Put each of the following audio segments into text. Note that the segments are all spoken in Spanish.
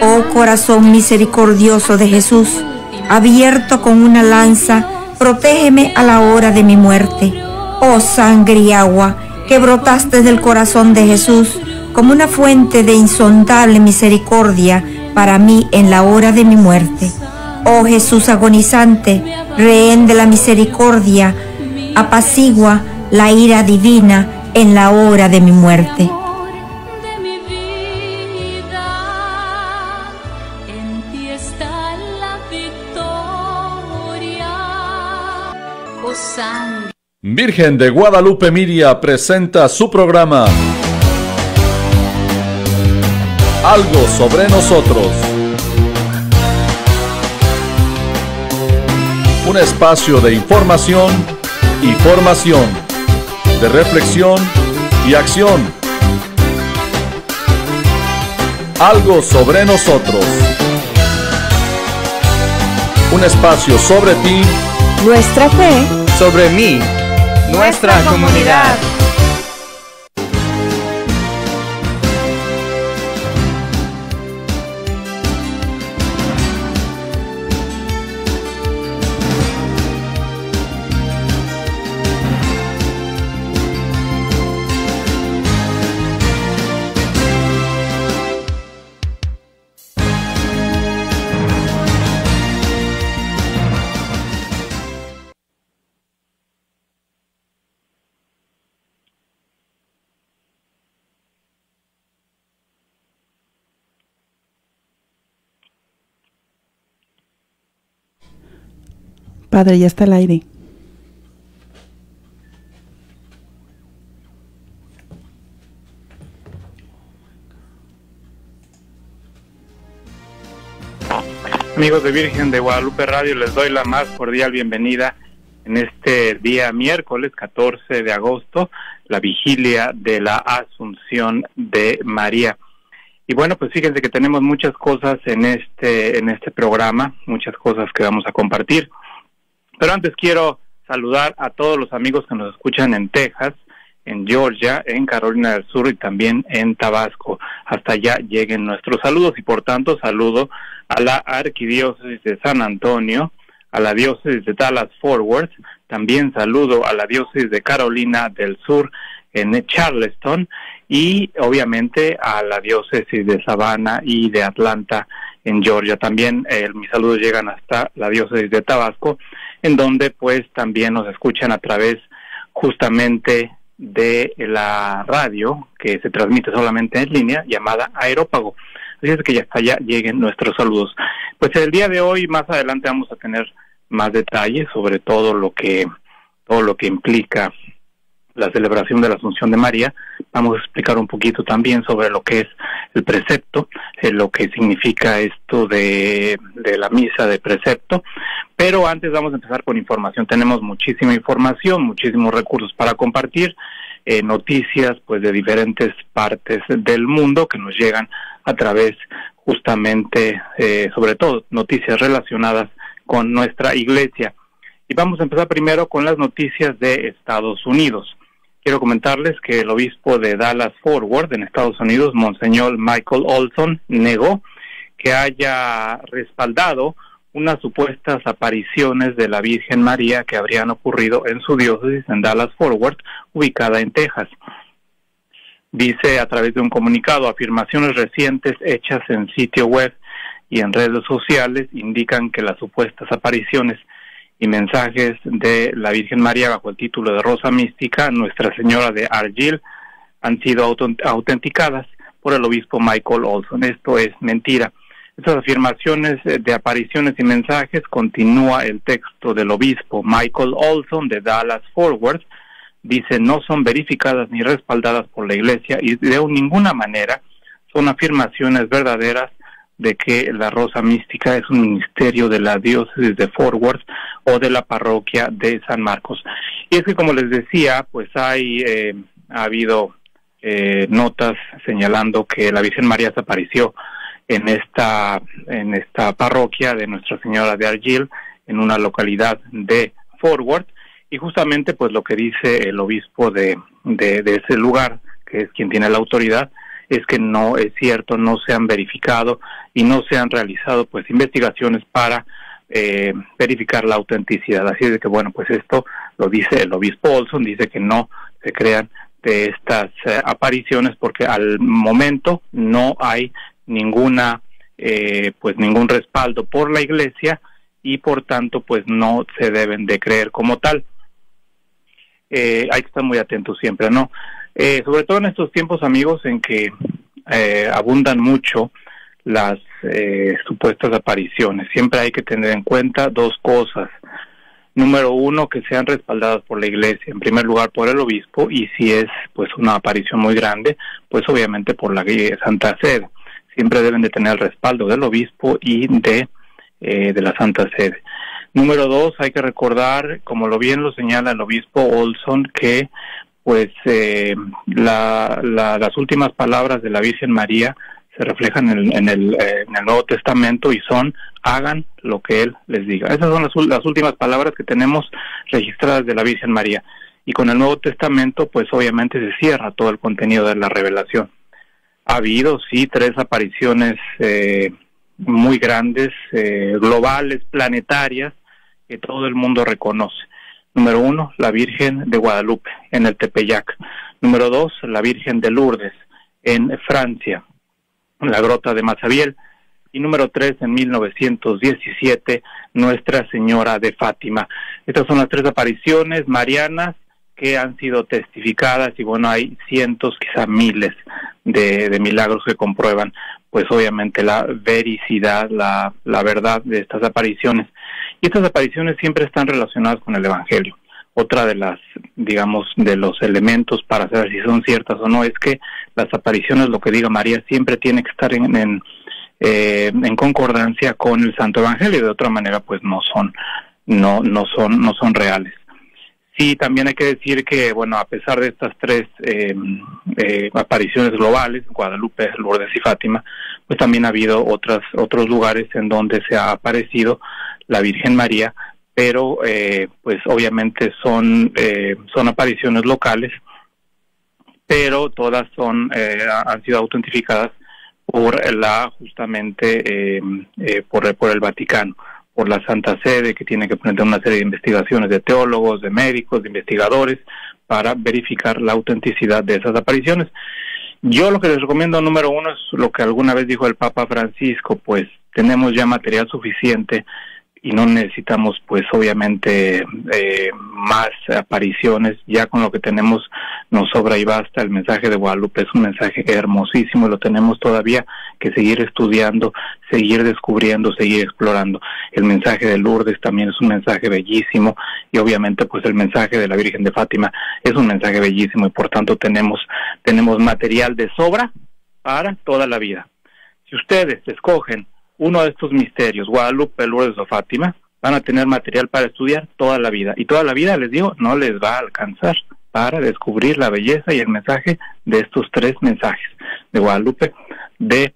Oh corazón misericordioso de Jesús, abierto con una lanza, protégeme a la hora de mi muerte. Oh sangre y agua que brotaste del corazón de Jesús como una fuente de insondable misericordia para mí en la hora de mi muerte. Oh Jesús agonizante, rehén de la misericordia, apacigua la ira divina en la hora de mi muerte. Virgen de Guadalupe Miria presenta su programa Algo sobre nosotros. Un espacio de información y formación, de reflexión y acción. Algo sobre nosotros. Un espacio sobre ti, nuestra fe, sobre mí, nuestra comunidad. Padre, ya está al aire. Amigos de Virgen de Guadalupe Radio, les doy la más cordial bienvenida en este día miércoles 14 de agosto, la vigilia de la Asunción de María. Y bueno, pues fíjense que tenemos muchas cosas en este programa, muchas cosas que vamos a compartir. Pero antes quiero saludar a todos los amigos que nos escuchan en Texas, en Georgia, en Carolina del Sur y también en Tabasco. Hasta allá lleguen nuestros saludos y por tanto saludo a la Arquidiócesis de San Antonio, a la Diócesis de Dallas-Fort Worth, también saludo a la Diócesis de Carolina del Sur en Charleston y obviamente a la Diócesis de Savannah y de Atlanta en Georgia. También mis saludos llegan hasta la Diócesis de Tabasco, en donde pues también nos escuchan a través justamente de la radio que se transmite solamente en línea llamada Aerópago. Así es que ya hasta allá lleguen nuestros saludos. Pues el día de hoy, más adelante vamos a tener más detalles sobre todo lo que implica la celebración de la Asunción de María. Vamos a explicar un poquito también sobre lo que es el precepto, lo que significa esto de la misa de precepto. Pero antes vamos a empezar con información. Tenemos muchísima información, muchísimos recursos para compartir, noticias pues de diferentes partes del mundo que nos llegan a través justamente, sobre todo, noticias relacionadas con nuestra iglesia. Y vamos a empezar primero con las noticias de Estados Unidos. Quiero comentarles que el obispo de Dallas-Fort Worth en Estados Unidos, Monseñor Michael Olson, negó que haya respaldado unas supuestas apariciones de la Virgen María que habrían ocurrido en su diócesis en Dallas-Fort Worth, ubicada en Texas. Dice a través de un comunicado, afirmaciones recientes hechas en sitio web y en redes sociales indican que las supuestas apariciones y mensajes de la Virgen María bajo el título de Rosa Mística, Nuestra Señora de Argyll, han sido autenticadas por el obispo Michael Olson. Esto es mentira. Estas afirmaciones de apariciones y mensajes, continúa el texto del obispo Michael Olson de Dallas-Fort Worth, dice, no son verificadas ni respaldadas por la Iglesia y de ninguna manera son afirmaciones verdaderas de que la Rosa Mística es un ministerio de la diócesis de Fort Worth o de la parroquia de San Marcos. Y es que, como les decía, pues ha habido notas señalando que la Virgen María se apareció en esta parroquia de Nuestra Señora de Argyll, en una localidad de Fort Worth, y justamente pues lo que dice el obispo de ese lugar, que es quien tiene la autoridad, es que no es cierto, no se han verificado y no se han realizado pues investigaciones para verificar la autenticidad. Así es de que bueno, pues esto lo dice el obispo Olson, dice que no se crean de estas apariciones porque al momento no hay ninguna pues ningún respaldo por la Iglesia y por tanto pues no se deben de creer como tal. Hay que estar muy atentos siempre, ¿no? Sobre todo en estos tiempos, amigos, en que abundan mucho las supuestas apariciones. Siempre hay que tener en cuenta dos cosas. Número uno, que sean respaldadas por la Iglesia, en primer lugar por el obispo, y si es pues una aparición muy grande, pues obviamente por la Santa Sede. Siempre deben de tener el respaldo del obispo y de la Santa Sede. Número dos, hay que recordar, como lo bien lo señala el obispo Olson, que pues las últimas palabras de la Virgen María se reflejan en el Nuevo Testamento y son: hagan lo que Él les diga. Esas son las últimas palabras que tenemos registradas de la Virgen María. Y con el Nuevo Testamento, pues obviamente se cierra todo el contenido de la revelación. Ha habido, sí, 3 apariciones muy grandes, globales, planetarias, que todo el mundo reconoce. Número 1, la Virgen de Guadalupe, en el Tepeyac. Número 2, la Virgen de Lourdes, en Francia, en la Grota de Mazabiel. Y número 3, en 1917, Nuestra Señora de Fátima. Estas son las 3 apariciones marianas que han sido testificadas, y bueno, hay cientos, quizá miles de milagros que comprueban pues obviamente la vericidad, la verdad de estas apariciones. Y estas apariciones siempre están relacionadas con el Evangelio. Otra de las, digamos, de los elementos para saber si son ciertas o no es que las apariciones, lo que diga María, siempre tiene que estar en concordancia con el Santo Evangelio. De otra manera, pues no son reales. Sí, también hay que decir que, bueno, a pesar de estas 3 apariciones globales, Guadalupe, Lourdes y Fátima, pues también ha habido otros lugares en donde se ha aparecido la Virgen María, pero pues obviamente son apariciones locales, pero todas han sido autentificadas por justamente por el Vaticano, por la Santa Sede, que tiene que poner una serie de investigaciones de teólogos, de médicos, de investigadores, para verificar la autenticidad de esas apariciones. Yo lo que les recomiendo, número 1, es lo que alguna vez dijo el Papa Francisco: pues tenemos ya material suficiente y no necesitamos, pues obviamente, más apariciones. Ya con lo que tenemos nos sobra y basta. El mensaje de Guadalupe es un mensaje hermosísimo y lo tenemos todavía que seguir estudiando, seguir descubriendo, seguir explorando. El mensaje de Lourdes también es un mensaje bellísimo, y obviamente pues el mensaje de la Virgen de Fátima es un mensaje bellísimo, y por tanto tenemos material de sobra para toda la vida. Si ustedes escogen uno de estos misterios, Guadalupe, Lourdes o Fátima, van a tener material para estudiar toda la vida. Y toda la vida, les digo, no les va a alcanzar para descubrir la belleza y el mensaje de estos 3 mensajes, de Guadalupe, de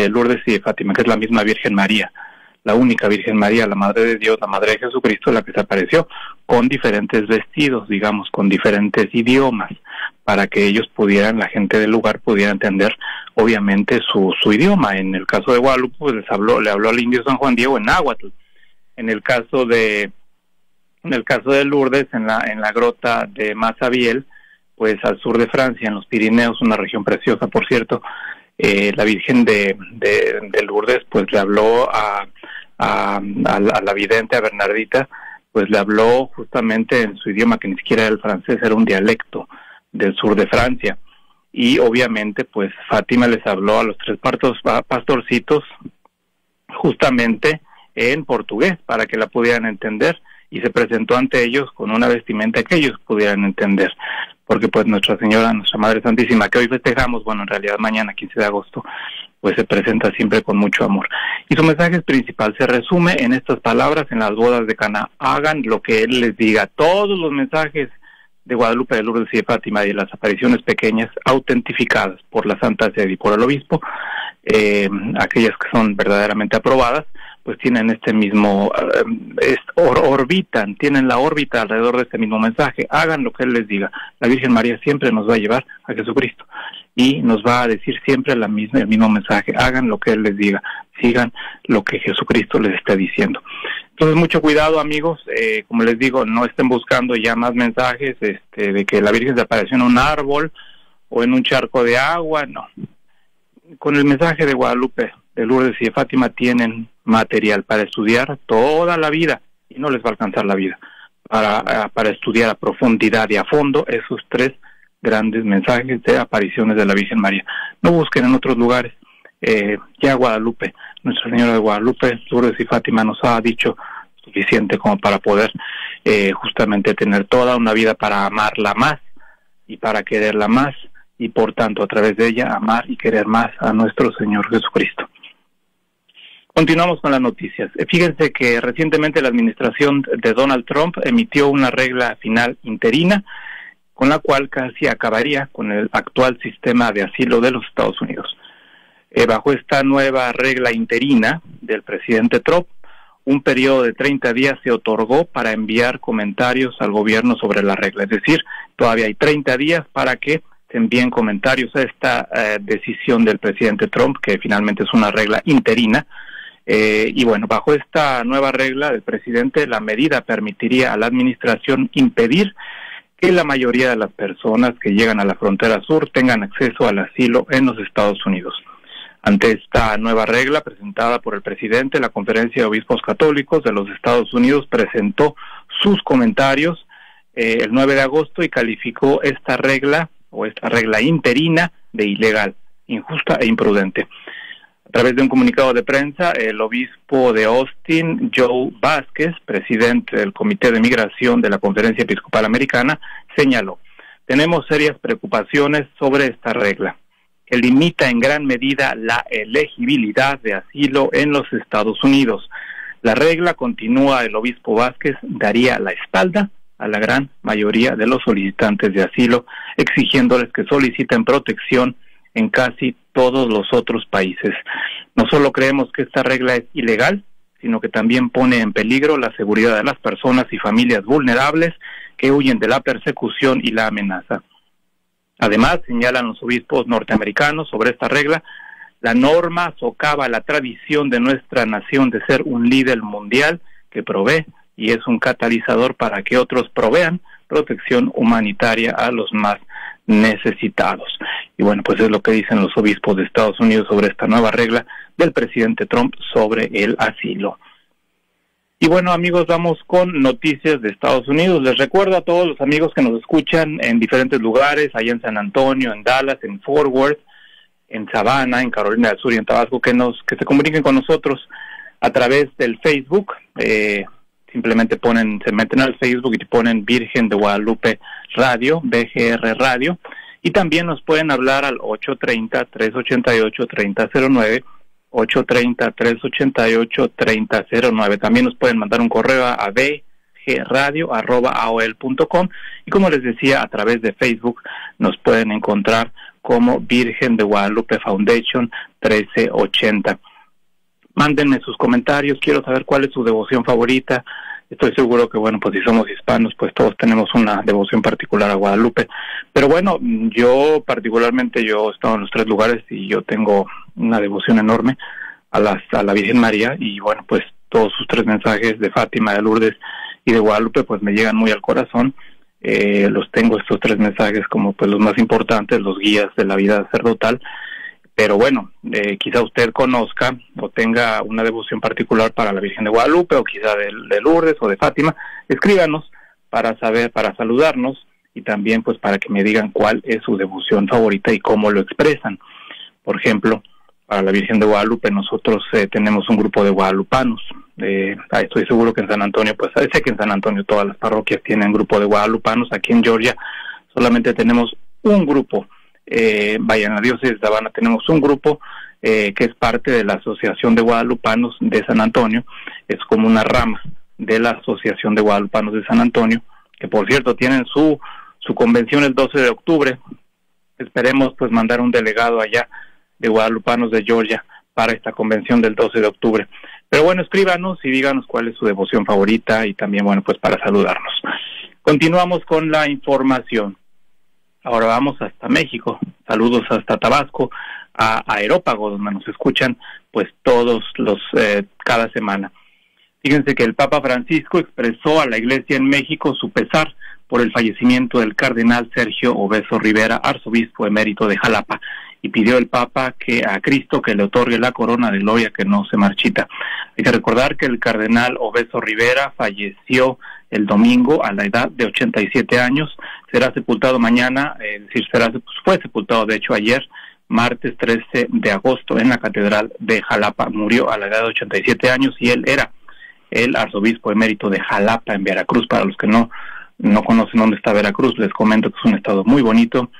Lourdes y de Fátima, que es la misma Virgen María, la única Virgen María, la Madre de Dios, la Madre de Jesucristo, la que se apareció con diferentes vestidos, digamos, con diferentes idiomas, para que ellos pudieran, la gente del lugar pudiera entender obviamente su idioma. En el caso de Guadalupe, pues le habló al indio San Juan Diego en náhuatl. En el caso de Lourdes, en la Grota de Mazabiel, pues al sur de Francia, en los Pirineos, una región preciosa, por cierto, la Virgen de Lourdes, pues le habló a la vidente, a Bernardita, pues le habló justamente en su idioma, que ni siquiera era el francés, era un dialecto del sur de Francia. Y obviamente pues Fátima les habló a los 3 pastorcitos justamente en portugués, para que la pudieran entender, y se presentó ante ellos con una vestimenta que ellos pudieran entender, porque pues Nuestra Señora, Nuestra Madre Santísima, que hoy festejamos, bueno, en realidad mañana, 15 de agosto, pues se presenta siempre con mucho amor. Y su mensaje principal se resume en estas palabras: en las bodas de Caná, hagan lo que Él les diga. Todos los mensajes de Guadalupe, de Lourdes y de Fátima, y las apariciones pequeñas autentificadas por la Santa Sede y por el obispo, aquellas que son verdaderamente aprobadas, pues tienen este mismo, orbitan, tienen la órbita alrededor de este mismo mensaje. Hagan lo que Él les diga. La Virgen María siempre nos va a llevar a Jesucristo y nos va a decir siempre el mismo mensaje. Hagan lo que Él les diga, sigan lo que Jesucristo les está diciendo. Entonces, mucho cuidado, amigos. Como les digo, no estén buscando ya más mensajes de que la Virgen se apareció en un árbol o en un charco de agua. No. Con el mensaje de Guadalupe, de Lourdes y de Fátima tienen material para estudiar toda la vida, y no les va a alcanzar la vida para estudiar a profundidad y a fondo esos 3 grandes mensajes de apariciones de la Virgen María. No busquen en otros lugares. Ya Guadalupe, Nuestra Señora de Guadalupe, Lourdes y Fátima nos ha dicho suficiente como para poder justamente tener toda una vida para amarla más y para quererla más, y por tanto a través de ella amar y querer más a nuestro Señor Jesucristo. Continuamos con las noticias. Fíjense que recientemente la administración de Donald Trump emitió una regla final interina con la cual casi acabaría con el actual sistema de asilo de los Estados Unidos. Bajo esta nueva regla interina del presidente Trump, un periodo de 30 días se otorgó para enviar comentarios al gobierno sobre la regla. Es decir, todavía hay 30 días para que se envíen comentarios a esta decisión del presidente Trump, que finalmente es una regla interina. Y bueno, bajo esta nueva regla del presidente, la medida permitiría a la administración impedir que la mayoría de las personas que llegan a la frontera sur tengan acceso al asilo en los Estados Unidos. Ante esta nueva regla presentada por el presidente, la Conferencia de Obispos Católicos de los Estados Unidos presentó sus comentarios el 9 de agosto y calificó esta regla interina de ilegal, injusta e imprudente. A través de un comunicado de prensa, el obispo de Austin, Joe Vázquez, presidente del Comité de Migración de la Conferencia Episcopal Americana, señaló: tenemos serias preocupaciones sobre esta regla, que limita en gran medida la elegibilidad de asilo en los Estados Unidos. La regla, continúa el obispo Vázquez, daría la espalda a la gran mayoría de los solicitantes de asilo, exigiéndoles que soliciten protección en casi todos los otros países. No solo creemos que esta regla es ilegal, sino que también pone en peligro la seguridad de las personas y familias vulnerables que huyen de la persecución y la amenaza. Además, señalan los obispos norteamericanos sobre esta regla, la norma socava la tradición de nuestra nación de ser un líder mundial que provee y es un catalizador para que otros provean protección humanitaria a los más necesitados. Y bueno, pues es lo que dicen los obispos de Estados Unidos sobre esta nueva regla del presidente Trump sobre el asilo. Y bueno, amigos, vamos con noticias de Estados Unidos. Les recuerdo a todos los amigos que nos escuchan en diferentes lugares, allá en San Antonio, en Dallas, en Fort Worth, en Savannah, en Carolina del Sur y en Tabasco, que se comuniquen con nosotros a través del Facebook. Simplemente se meten al Facebook y ponen Virgen de Guadalupe Radio, BGR Radio, y también nos pueden hablar al 830-388-3009, 830-388-3009. También nos pueden mandar un correo a bgradio@aol.com, y como les decía, a través de Facebook nos pueden encontrar como Virgen de Guadalupe Foundation 1380. Mándenme sus comentarios, quiero saber cuál es su devoción favorita. Estoy seguro que, bueno, pues si somos hispanos, pues todos tenemos una devoción particular a Guadalupe. Pero bueno, yo particularmente, yo he estado en los 3 lugares y yo tengo una devoción enorme a la Virgen María, y bueno, pues todos sus 3 mensajes de Fátima, de Lourdes y de Guadalupe, pues me llegan muy al corazón. Los tengo, estos 3 mensajes, como pues los más importantes, los guías de la vida sacerdotal. Pero bueno, quizá usted conozca o tenga una devoción particular para la Virgen de Guadalupe, o quizá de Lourdes o de Fátima. Escríbanos para saludarnos, y también pues para que me digan cuál es su devoción favorita y cómo lo expresan. Por ejemplo, para la Virgen de Guadalupe nosotros tenemos un grupo de guadalupanos. Estoy seguro que en San Antonio, pues sé que en San Antonio todas las parroquias tienen grupo de guadalupanos. Aquí en Georgia solamente tenemos un grupo. En la diócesis de Savannah tenemos un grupo que es parte de la Asociación de Guadalupanos de San Antonio. Es como una rama de la Asociación de Guadalupanos de San Antonio, que por cierto tienen su convención el 12 de octubre. Esperemos pues mandar un delegado allá de Guadalupanos de Georgia para esta convención del 12 de octubre. Pero bueno, escríbanos y díganos cuál es su devoción favorita y también, bueno, pues para saludarnos. Continuamos con la información. Ahora vamos hasta México. Saludos hasta Tabasco, a Aerópago, donde nos escuchan pues todos los cada semana. Fíjense que el Papa Francisco expresó a la Iglesia en México su pesar por el fallecimiento del cardenal Sergio Obeso Rivera, arzobispo emérito de Jalapa, y pidió el Papa a Cristo que le otorgue la corona de gloria que no se marchita. Hay que recordar que el cardenal Obeso Rivera falleció el domingo a la edad de 87 años, será sepultado mañana, fue sepultado de hecho ayer, martes 13 de agosto, en la Catedral de Jalapa. Murió a la edad de 87 años y él era el arzobispo emérito de Jalapa, en Veracruz. Para los que no conocen dónde está Veracruz, les comento que es un estado muy bonito,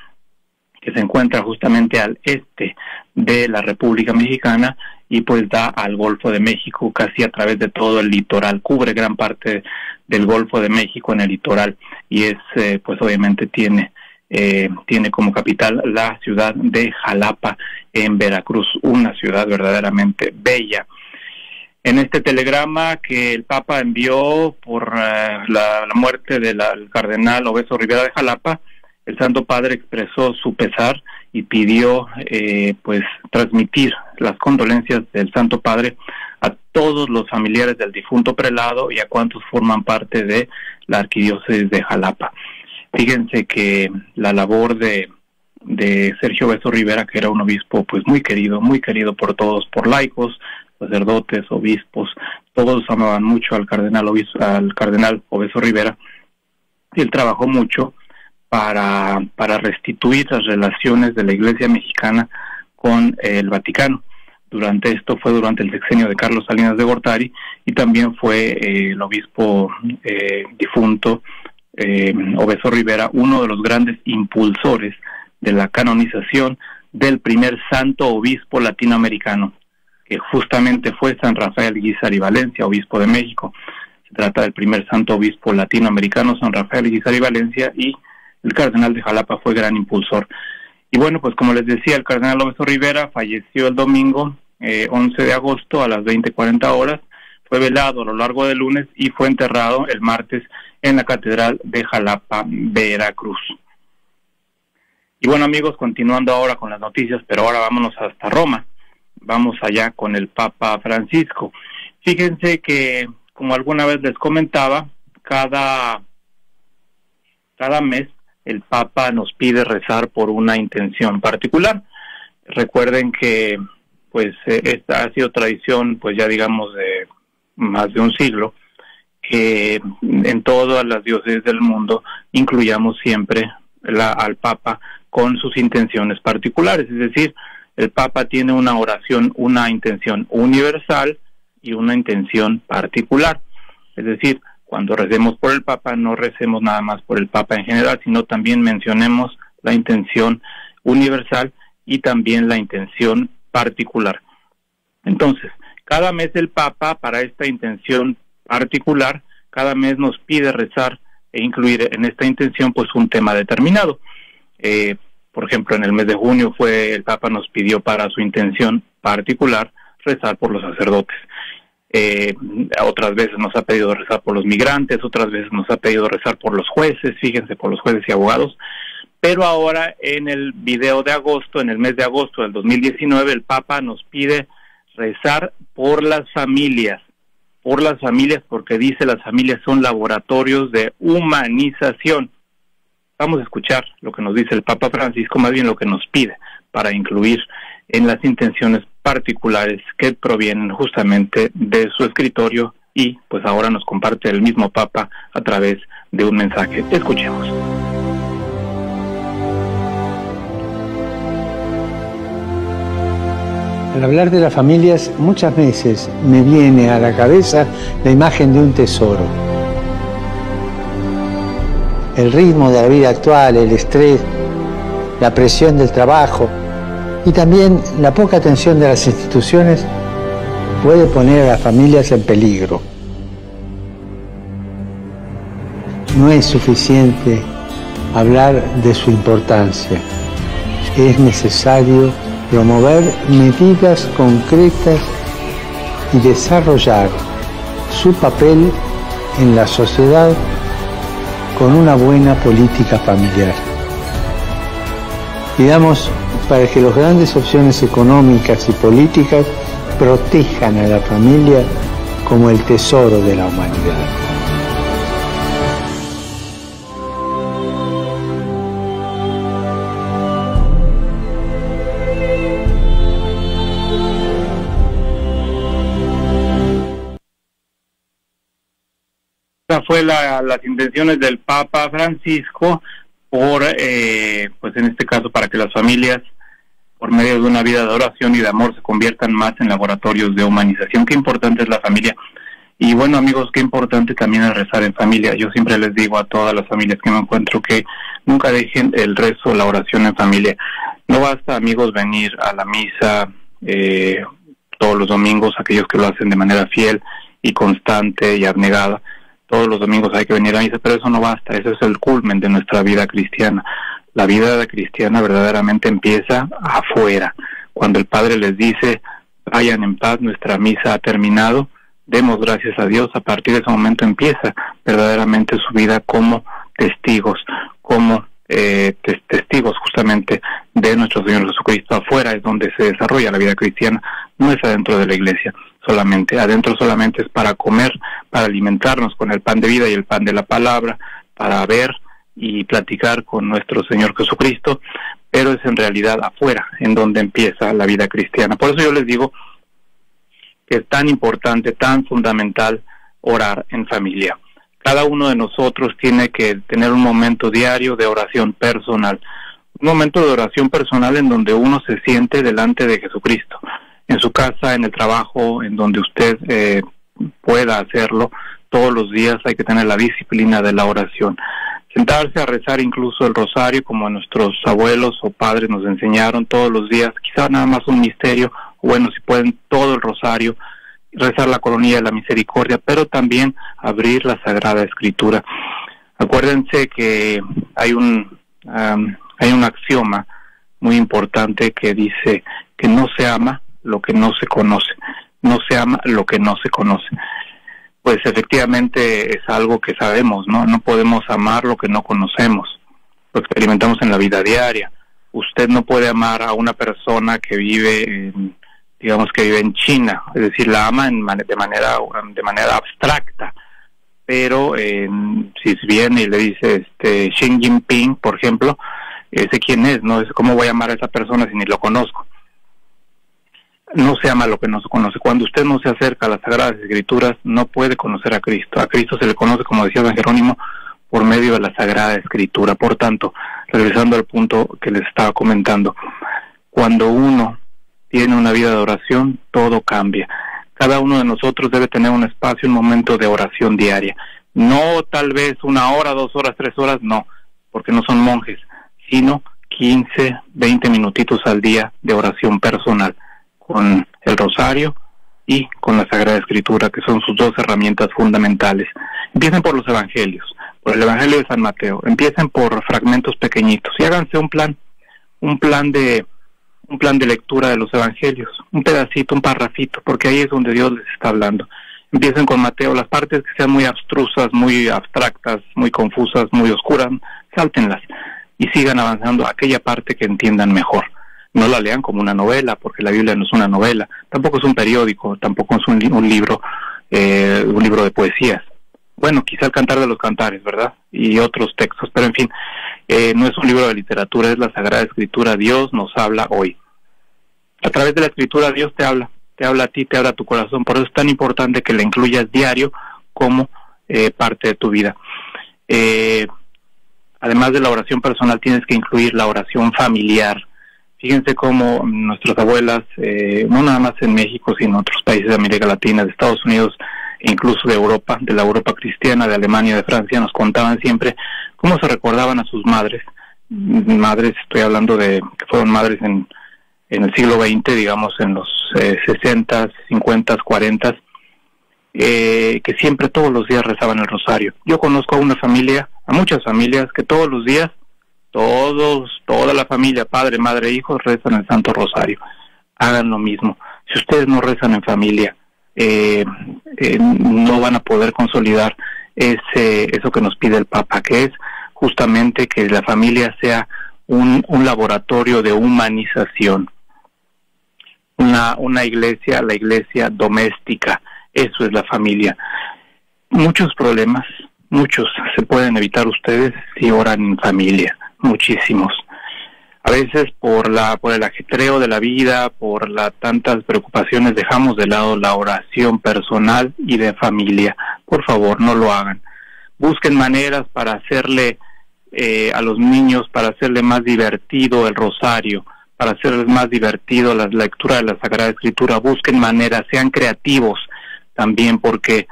que se encuentra justamente al este de la República Mexicana y pues da al Golfo de México casi a través de todo el litoral, cubre gran parte del Golfo de México en el litoral y es pues obviamente tiene como capital la ciudad de Jalapa en Veracruz, una ciudad verdaderamente bella. En este telegrama que el Papa envió por la muerte del cardenal Obeso Rivera de Jalapa, el Santo Padre expresó su pesar y pidió pues transmitir las condolencias del Santo Padre a todos los familiares del difunto prelado y a cuantos forman parte de la arquidiócesis de Jalapa. Fíjense que la labor de Sergio Obeso Rivera, que era un obispo pues muy querido por todos, por laicos, sacerdotes, obispos, todos amaban mucho al cardenal Obeso Rivera, y él trabajó mucho para restituir las relaciones de la Iglesia mexicana con el Vaticano. Durante el sexenio de Carlos Salinas de Gortari, y también fue el obispo difunto Obeso Rivera uno de los grandes impulsores de la canonización del primer santo obispo latinoamericano, que justamente fue San Rafael Guízar y Valencia, obispo de México. Se trata del primer santo obispo latinoamericano, San Rafael Guízar y Valencia, y el cardenal de Jalapa fue gran impulsor. Y bueno, pues como les decía, el cardenal Obeso Rivera falleció el domingo 11 de agosto a las 20:40 horas, fue velado a lo largo del lunes y fue enterrado el martes en la Catedral de Jalapa, Veracruz. Y bueno, amigos, continuando ahora con las noticias, pero ahora vámonos hasta Roma. Vamos allá con el Papa Francisco. Fíjense que, como alguna vez les comentaba, cada mes el Papa nos pide rezar por una intención particular. Recuerden que pues esta ha sido tradición, pues ya digamos de más de un siglo, que en todas las diócesis del mundo incluyamos siempre al Papa con sus intenciones particulares, es decir, el Papa tiene una oración, una intención universal y una intención particular. Es decir, cuando recemos por el Papa, no recemos nada más por el Papa en general, sino también mencionemos la intención universal y también la intención particular. Entonces, cada mes el Papa, para esta intención particular, cada mes nos pide rezar e incluir en esta intención pues un tema determinado. Por ejemplo, en el mes de junio el Papa nos pidió para su intención particular rezar por los sacerdotes. Otras veces nos ha pedido rezar por los migrantes, otras veces nos ha pedido rezar por los jueces, fíjense, por los jueces y abogados. Pero ahora en el video de agosto, en el mes de agosto del 2019, el Papa nos pide rezar por las familias, porque dice las familias son laboratorios de humanización. Vamos a escuchar lo que nos dice el Papa Francisco, más bien lo que nos pide para incluir en las intenciones particulares que provienen justamente de su escritorio y pues ahora nos comparte el mismo Papa a través de un mensaje. Escuchemos. Al hablar de las familias, muchas veces me viene a la cabeza la imagen de un tesoro. El ritmo de la vida actual, el estrés, la presión del trabajo y también la poca atención de las instituciones puede poner a las familias en peligro. No es suficiente hablar de su importancia. Es necesario promover medidas concretas y desarrollar su papel en la sociedad con una buena política familiar. Pidamos para que las grandes opciones económicas y políticas protejan a la familia como el tesoro de la humanidad. Fue las intenciones del Papa Francisco por, pues en este caso, para que las familias, por medio de una vida de oración y de amor, se conviertan más en laboratorios de humanización. Qué importante es la familia. Y bueno, amigos, qué importante también es rezar en familia. Yo siempre les digo a todas las familias que me encuentro que nunca dejen el rezo, la oración en familia. No basta, amigos, venir a la misa todos los domingos, aquellos que lo hacen de manera fiel y constante y abnegada. Todos los domingos hay que venir a misa, pero eso no basta, eso es el culmen de nuestra vida cristiana. La vida cristiana verdaderamente empieza afuera. Cuando el Padre les dice, vayan en paz, nuestra misa ha terminado, demos gracias a Dios, a partir de ese momento empieza verdaderamente su vida como testigos, como testigos justamente de nuestro Señor Jesucristo. Afuera es donde se desarrolla la vida cristiana, no es adentro de la iglesia solamente. Adentro solamente es para comer, para alimentarnos con el pan de vida y el pan de la palabra, para ver y platicar con nuestro Señor Jesucristo, pero es en realidad afuera en donde empieza la vida cristiana. Por eso yo les digo que es tan importante, tan fundamental orar en familia. Cada uno de nosotros tiene que tener un momento diario de oración personal, un momento de oración personal en donde uno se siente delante de Jesucristo, en su casa, en el trabajo, en donde usted pueda hacerlo. Todos los días hay que tener la disciplina de la oración. Sentarse a rezar incluso el rosario, como nuestros abuelos o padres nos enseñaron todos los días, quizá nada más un misterio, bueno, si pueden todo el rosario, rezar la coronilla de la misericordia, pero también abrir la Sagrada Escritura. Acuérdense que hay un axioma muy importante que dice que no se ama lo que no se conoce, no se ama lo que no se conoce. Pues efectivamente es algo que sabemos, ¿no? No podemos amar lo que no conocemos, lo experimentamos en la vida diaria. Usted no puede amar a una persona que vive en China, es decir, la ama de manera abstracta, pero si viene y le dice Xi Jinping, por ejemplo, sé quién es, ¿no? ¿Cómo voy a amar a esa persona si ni lo conozco? No se ama lo que no se conoce. Cuando usted no se acerca a las Sagradas Escrituras, no puede conocer a Cristo. A Cristo se le conoce, como decía San Jerónimo, por medio de la Sagrada Escritura. Por tanto, regresando al punto que les estaba comentando, cuando uno tiene una vida de oración, todo cambia. Cada uno de nosotros debe tener un espacio, un momento de oración diaria. No tal vez 1 hora, 2 horas, 3 horas, no, porque no son monjes, sino 15, 20 minutitos al día de oración personal, con el rosario y con la Sagrada Escritura, que son sus dos herramientas fundamentales. Empiecen por los evangelios, por el Evangelio de San Mateo, empiecen por fragmentos pequeñitos y háganse un plan de lectura de los evangelios, un pedacito, un parrafito, porque ahí es donde Dios les está hablando. Empiecen con Mateo, las partes que sean muy abstrusas, muy abstractas, muy confusas, muy oscuras, sáltenlas y sigan avanzando a aquella parte que entiendan mejor. No la lean como una novela, porque la Biblia no es una novela, tampoco es un periódico, tampoco es un libro de poesías. Bueno, quizá el Cantar de los Cantares, ¿verdad? Y otros textos, pero en fin, no es un libro de literatura, es la Sagrada Escritura. Dios nos habla hoy. A través de la Escritura Dios te habla a ti, te habla a tu corazón. Por eso es tan importante que la incluyas diario como parte de tu vida. Además de la oración personal, tienes que incluir la oración familiar. Fíjense cómo nuestras abuelas, no nada más en México, sino en otros países de América Latina, de Estados Unidos, e incluso de Europa, de la Europa cristiana, de Alemania, de Francia, nos contaban siempre cómo se recordaban a sus madres. Madres, estoy hablando de que fueron madres en el siglo XX, digamos en los 60, 50, 40, que siempre todos los días rezaban el rosario. Yo conozco a muchas familias que todos los días, toda la familia, padre, madre, hijos, rezan el Santo Rosario. Hagan lo mismo. Si ustedes no rezan en familia, no van a poder consolidar eso que nos pide el Papa, que es justamente que la familia sea un laboratorio de humanización, una iglesia, la iglesia doméstica. Eso es la familia. Muchos problemas, muchos se pueden evitar ustedes si oran en familia, muchísimos. A veces por el ajetreo de la vida, por tantas preocupaciones, dejamos de lado la oración personal y de familia. Por favor, no lo hagan. Busquen maneras para hacerle a los niños, para hacerle más divertido el rosario, para hacerles más divertido la lectura de la Sagrada Escritura. Busquen maneras, sean creativos también, porque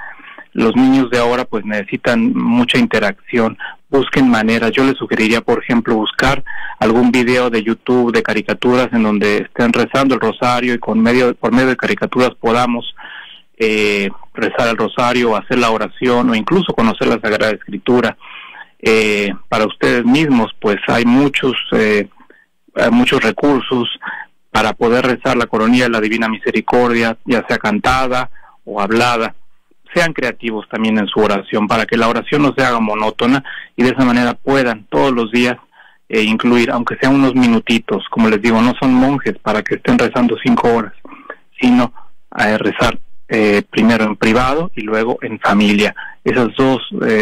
los niños de ahora pues necesitan mucha interacción. Busquen maneras. Yo les sugeriría, por ejemplo, buscar algún video de YouTube de caricaturas en donde estén rezando el rosario y por medio de caricaturas podamos rezar el rosario, o hacer la oración, o incluso conocer la Sagrada Escritura. Para ustedes mismos, pues hay muchos recursos para poder rezar la coronilla de la Divina Misericordia, ya sea cantada o hablada. Sean creativos también en su oración, para que la oración no se haga monótona, y de esa manera puedan todos los días incluir, aunque sean unos minutitos. Como les digo, no son monjes para que estén rezando 5 horas, sino rezar primero en privado y luego en familia. Esos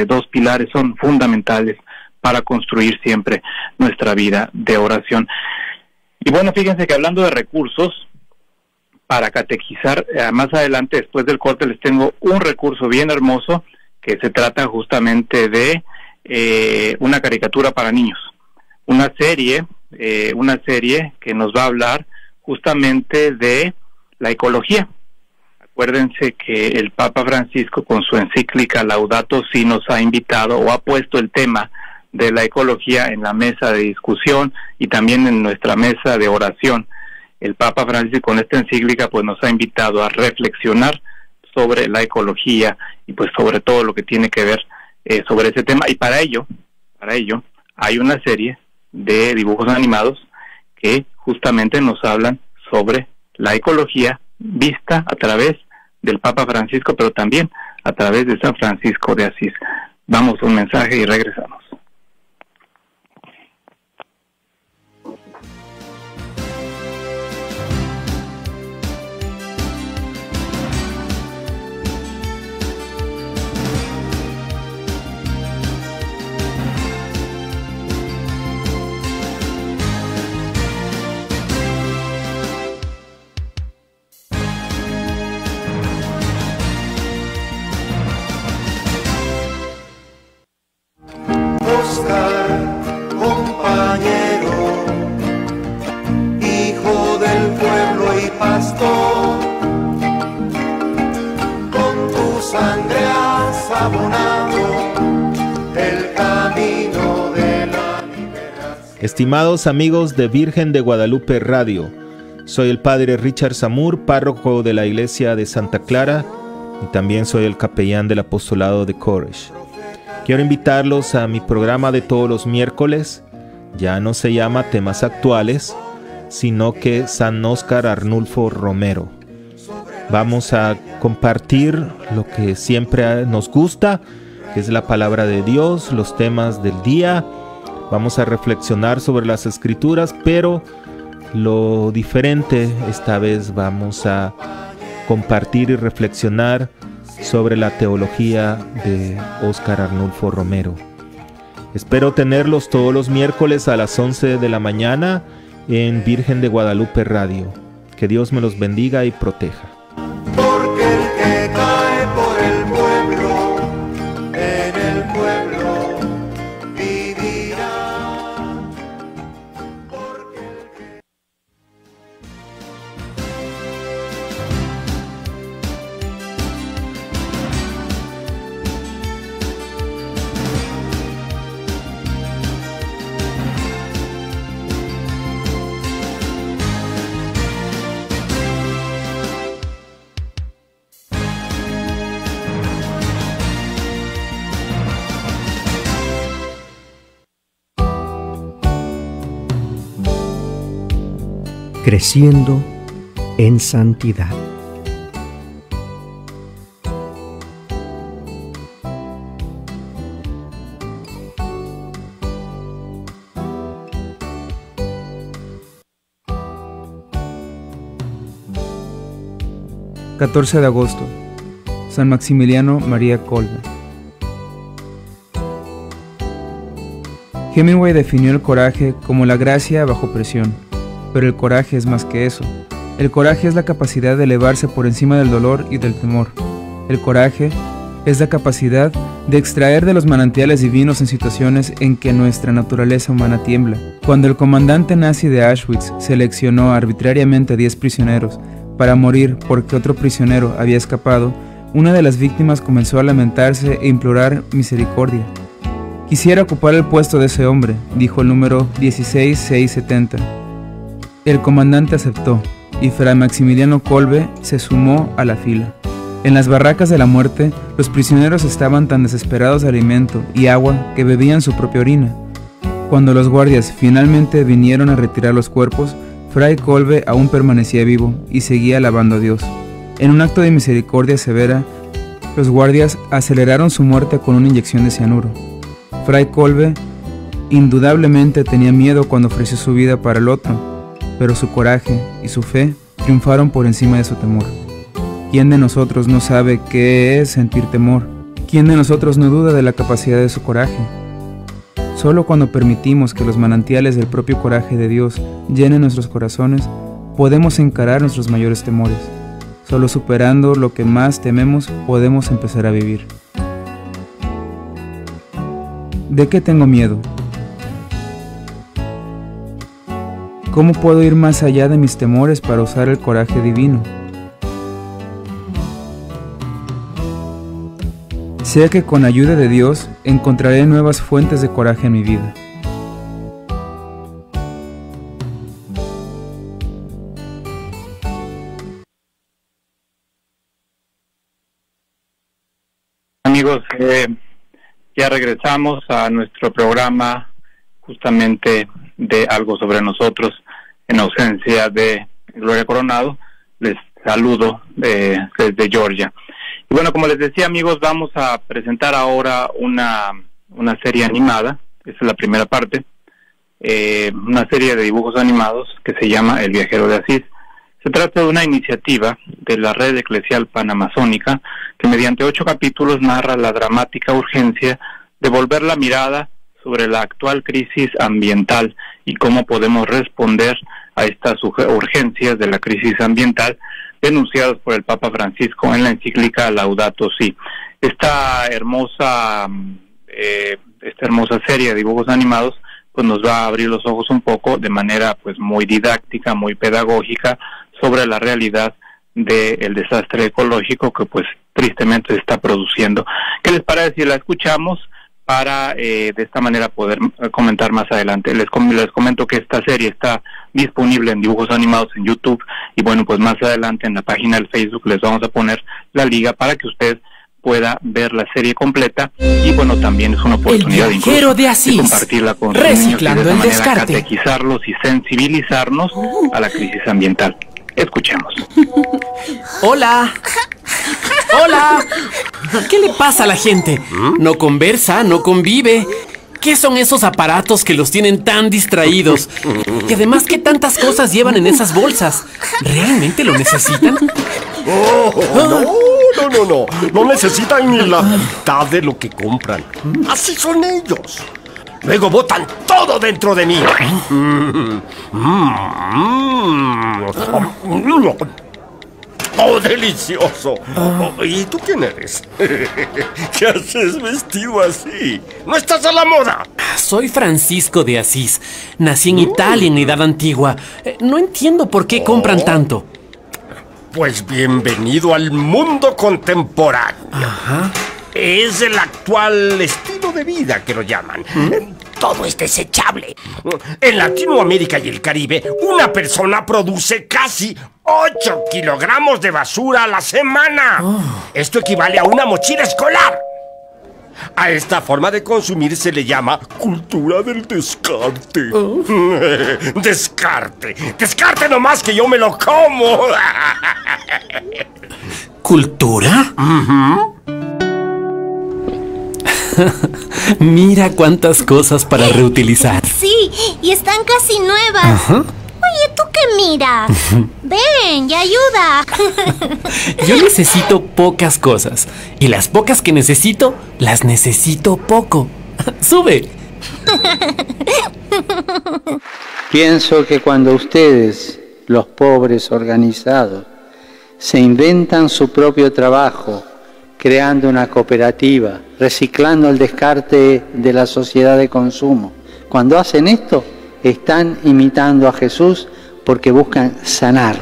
dos pilares son fundamentales para construir siempre nuestra vida de oración. Y bueno, fíjense que hablando de recursos para catequizar, más adelante, después del corte, les tengo un recurso bien hermoso que se trata justamente de una caricatura para niños, una serie que nos va a hablar justamente de la ecología. Acuérdense que el Papa Francisco, con su encíclica Laudato Si, nos ha invitado o ha puesto el tema de la ecología en la mesa de discusión y también en nuestra mesa de oración. El Papa Francisco, con esta encíclica, pues nos ha invitado a reflexionar sobre la ecología y pues sobre todo lo que tiene que ver sobre ese tema. Y para ello hay una serie de dibujos animados que justamente nos hablan sobre la ecología vista a través del Papa Francisco, pero también a través de San Francisco de Asís. Vamos a un mensaje y regresamos. Estimados amigos de Virgen de Guadalupe Radio, soy el Padre Richard Zamur, párroco de la Iglesia de Santa Clara, y también soy el capellán del apostolado de Koresh. Quiero invitarlos a mi programa de todos los miércoles. Ya no se llama Temas Actuales, sino que San Óscar Arnulfo Romero. Vamos a compartir lo que siempre nos gusta, que es la palabra de Dios, los temas del día. Vamos a reflexionar sobre las Escrituras, pero lo diferente esta vez vamos a compartir y reflexionar sobre la teología de Óscar Arnulfo Romero. Espero tenerlos todos los miércoles a las 11 de la mañana en Virgen de Guadalupe Radio. Que Dios me los bendiga y proteja. Porque el que cae por el pueblo, en el pueblo vivirá. Porque el que... Creciendo en santidad. 14 de agosto. San Maximiliano María Kolbe. Hemingway definió el coraje como la gracia bajo presión, pero el coraje es más que eso. El coraje es la capacidad de elevarse por encima del dolor y del temor. El coraje es la capacidad de extraer de los manantiales divinos en situaciones en que nuestra naturaleza humana tiembla. Cuando el comandante nazi de Auschwitz seleccionó arbitrariamente a 10 prisioneros para morir porque otro prisionero había escapado, una de las víctimas comenzó a lamentarse e implorar misericordia. «Quisiera ocupar el puesto de ese hombre», dijo el número 16670. El comandante aceptó, y Fray Maximiliano Kolbe se sumó a la fila. En las barracas de la muerte, los prisioneros estaban tan desesperados de alimento y agua que bebían su propia orina. Cuando los guardias finalmente vinieron a retirar los cuerpos, Fray Kolbe aún permanecía vivo y seguía alabando a Dios. En un acto de misericordia severa, los guardias aceleraron su muerte con una inyección de cianuro. Fray Kolbe indudablemente tenía miedo cuando ofreció su vida para el otro, pero su coraje y su fe triunfaron por encima de su temor. ¿Quién de nosotros no sabe qué es sentir temor? ¿Quién de nosotros no duda de la capacidad de su coraje? Solo cuando permitimos que los manantiales del propio coraje de Dios llenen nuestros corazones, podemos encarar nuestros mayores temores. Solo superando lo que más tememos, podemos empezar a vivir. ¿De qué tengo miedo? ¿Cómo puedo ir más allá de mis temores para usar el coraje divino? Sé que con ayuda de Dios encontraré nuevas fuentes de coraje en mi vida. Amigos, ya regresamos a nuestro programa justamente de Algo sobre Nosotros en ausencia de Gloria Coronado. Les saludo desde Georgia. Y bueno, como les decía, amigos, vamos a presentar ahora una serie animada. Esa es la primera parte, una serie de dibujos animados que se llama El Viajero de Asís. Se trata de una iniciativa de la Red Eclesial Panamazónica que mediante 8 capítulos narra la dramática urgencia de volver la mirada sobre la actual crisis ambiental y cómo podemos responder a estas urgencias de la crisis ambiental denunciadas por el Papa Francisco en la encíclica Laudato Si. Esta hermosa serie de dibujos animados pues nos va a abrir los ojos un poco de manera pues muy didáctica, muy pedagógica sobre la realidad del desastre ecológico que pues tristemente se está produciendo. ¿Qué les parece si la escuchamos para de esta manera poder comentar más adelante? Les comento que esta serie está disponible en dibujos animados en YouTube y bueno, pues más adelante en la página del Facebook les vamos a poner la liga para que usted pueda ver la serie completa y bueno, también es una oportunidad de compartirla con sus niños y de esa manera catequizarlos y sensibilizarnos a la crisis ambiental. Escuchemos. Hola. Hola. ¿Qué le pasa a la gente? No conversa, no convive. ¿Qué son esos aparatos que los tienen tan distraídos? Y además, ¿qué tantas cosas llevan en esas bolsas? ¿Realmente lo necesitan? No necesitan ni la mitad de lo que compran. Así son ellos. Luego botan todo dentro de mí. ¡Oh, delicioso! ¿Y tú quién eres? ¿Qué haces vestido así? ¡No estás a la moda! Soy Francisco de Asís. Nací en Italia en la Edad Antigua. No entiendo por qué compran tanto. Pues bienvenido al mundo contemporáneo. Ajá. Es el actual estilo de vida que lo llaman. Todo es desechable. En Latinoamérica y el Caribe, una persona produce casi 8 kilogramos de basura a la semana. Esto equivale a una mochila escolar. A esta forma de consumir se le llama cultura del descarte. Descarte. Descarte nomás que yo me lo como. ¿Cultura? Mira cuántas cosas para reutilizar. Sí, y están casi nuevas. Oye, ¿tú qué miras? ¡Ven, ya ayuda! Yo necesito pocas cosas. Y las pocas que necesito, las necesito poco. ¡Sube! Pienso que cuando ustedes, los pobres organizados, se inventan su propio trabajo, creando una cooperativa, reciclando el descarte de la sociedad de consumo, cuando hacen esto, están imitando a Jesús porque buscan sanar.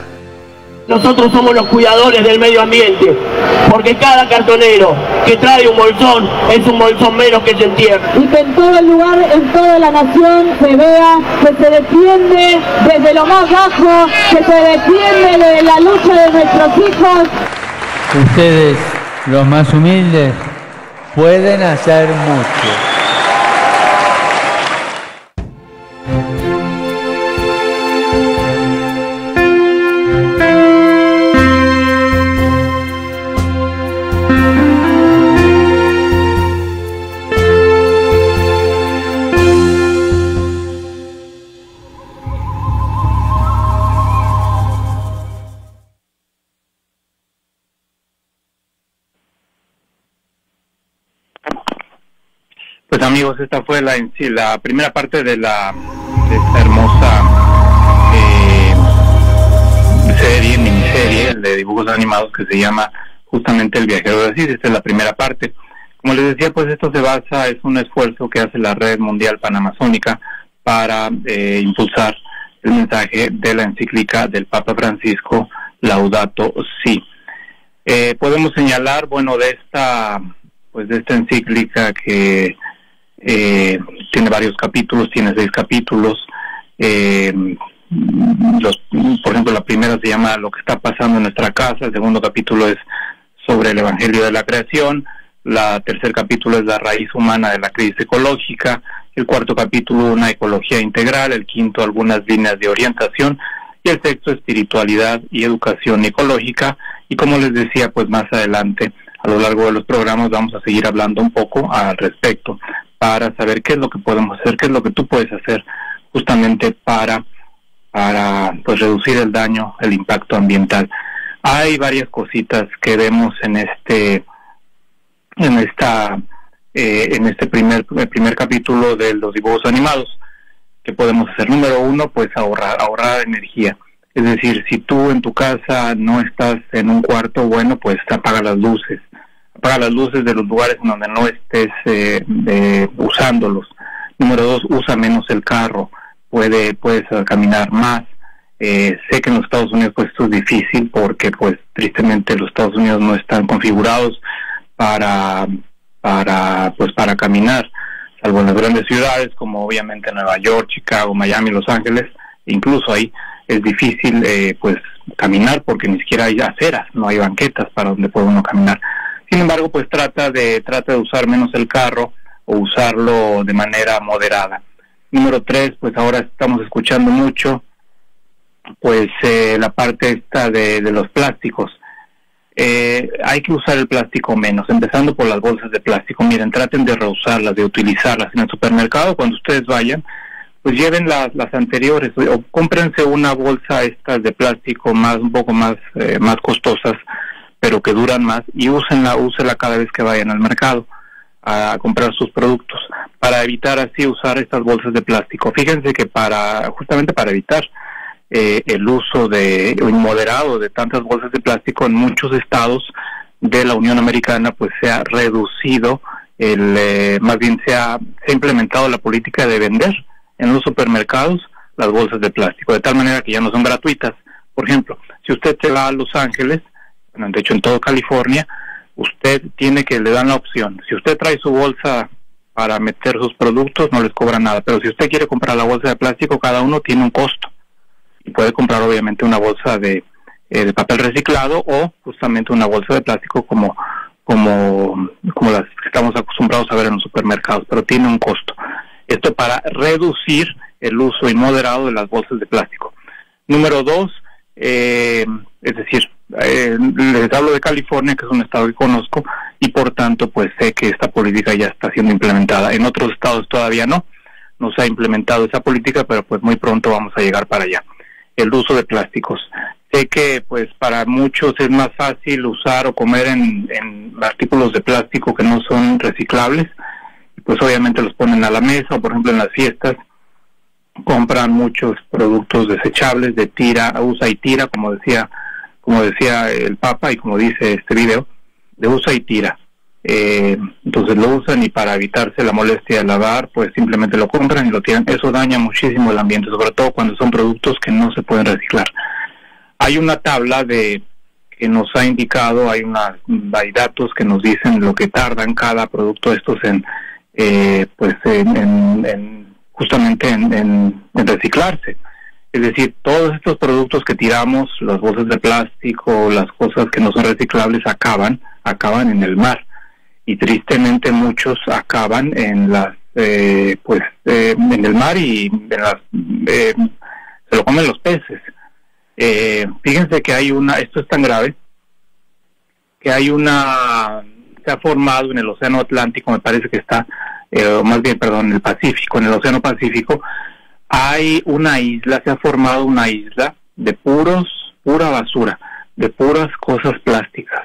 Nosotros somos los cuidadores del medio ambiente, porque cada cartonero que trae un bolsón es un bolsón menos que se entierra. Y que en todo el lugar, en toda la nación, se vea que se defiende desde lo más bajo, que se defiende de la lucha de nuestros hijos. Ustedes, los más humildes, pueden hacer mucho. Pues amigos, esta fue la primera parte de esta hermosa miniserie de dibujos animados que se llama justamente El Viajero de Asís. Esta es la primera parte. Como les decía, pues esto es un esfuerzo que hace la Red Mundial Panamazónica para impulsar el mensaje de la encíclica del Papa Francisco, Laudato Si. Podemos señalar, bueno, de esta encíclica que tiene varios capítulos, tiene 6 capítulos. Por ejemplo, la primera se llama Lo que está pasando en nuestra casa, el segundo capítulo es sobre el Evangelio de la Creación, la tercer capítulo es la raíz humana de la crisis ecológica, el cuarto capítulo una ecología integral, el quinto algunas líneas de orientación y el sexto espiritualidad y educación ecológica. Y como les decía, pues más adelante a lo largo de los programas vamos a seguir hablando un poco al respecto para saber qué es lo que podemos hacer, qué es lo que tú puedes hacer justamente para pues reducir el daño, el impacto ambiental. Hay varias cositas que vemos en este primer capítulo de los dibujos animados que podemos hacer. Número 1, pues ahorrar energía. Es decir, si tú en tu casa no estás en un cuarto, bueno, pues apaga las luces de los lugares en donde no estés usándolos. Número 2, usa menos el carro, puedes caminar más. Sé que en los Estados Unidos pues esto es difícil porque pues tristemente los Estados Unidos no están configurados para caminar, salvo en las grandes ciudades como obviamente Nueva York, Chicago, Miami, Los Ángeles. Incluso ahí es difícil pues caminar porque ni siquiera hay aceras, no hay banquetas para donde puede uno caminar. Sin embargo, pues trata de usar menos el carro o usarlo de manera moderada. Número 3, pues ahora estamos escuchando mucho pues la parte esta de los plásticos. Hay que usar el plástico menos, empezando por las bolsas de plástico. Miren, traten de reusarlas, de utilizarlas. En el supermercado, cuando ustedes vayan, pues lleven las anteriores o cómprense una bolsa estas de plástico un poco más costosas, pero que duran más, y úsela cada vez que vayan al mercado a comprar sus productos, para evitar así usar estas bolsas de plástico. Fíjense que justamente para evitar el uso inmoderado de tantas bolsas de plástico, en muchos estados de la Unión Americana pues se ha reducido, más bien se ha implementado la política de vender en los supermercados las bolsas de plástico, de tal manera que ya no son gratuitas. Por ejemplo, si usted se va a Los Ángeles, bueno, de hecho en todo California, le dan la opción. Si usted trae su bolsa para meter sus productos, no les cobra nada, pero si usted quiere comprar la bolsa de plástico, cada uno tiene un costo. Y puede comprar obviamente una bolsa de papel reciclado o justamente una bolsa de plástico como las que estamos acostumbrados a ver en los supermercados, pero tiene un costo. Esto para reducir el uso inmoderado de las bolsas de plástico. Número 2, es decir, les hablo de California, que es un estado que conozco, y por tanto pues sé que esta política ya está siendo implementada. En otros estados todavía no se ha implementado esa política, pero pues muy pronto vamos a llegar para allá. El uso de plásticos. Sé que pues para muchos es más fácil usar o comer en artículos de plástico que no son reciclables, pues obviamente los ponen a la mesa, o por ejemplo en las fiestas compran muchos productos desechables de tira, usa y tira, como decía el Papa y como dice este video, de usa y tira. Entonces lo usan y para evitarse la molestia de lavar, pues simplemente lo compran y lo tiran. Eso daña muchísimo el ambiente, sobre todo cuando son productos que no se pueden reciclar. Hay una tabla que nos ha indicado, hay datos que nos dicen lo que tardan cada producto de estos justamente en reciclarse. Es decir, todos estos productos que tiramos, las bolsas de plástico, las cosas que no son reciclables, acaban en el mar. Y tristemente muchos acaban en en el mar y se lo comen los peces. Fíjense que esto es tan grave, que se ha formado en el Océano Atlántico, me parece que está, en el Pacífico, en el Océano Pacífico, se ha formado una isla de pura basura, de puras cosas plásticas.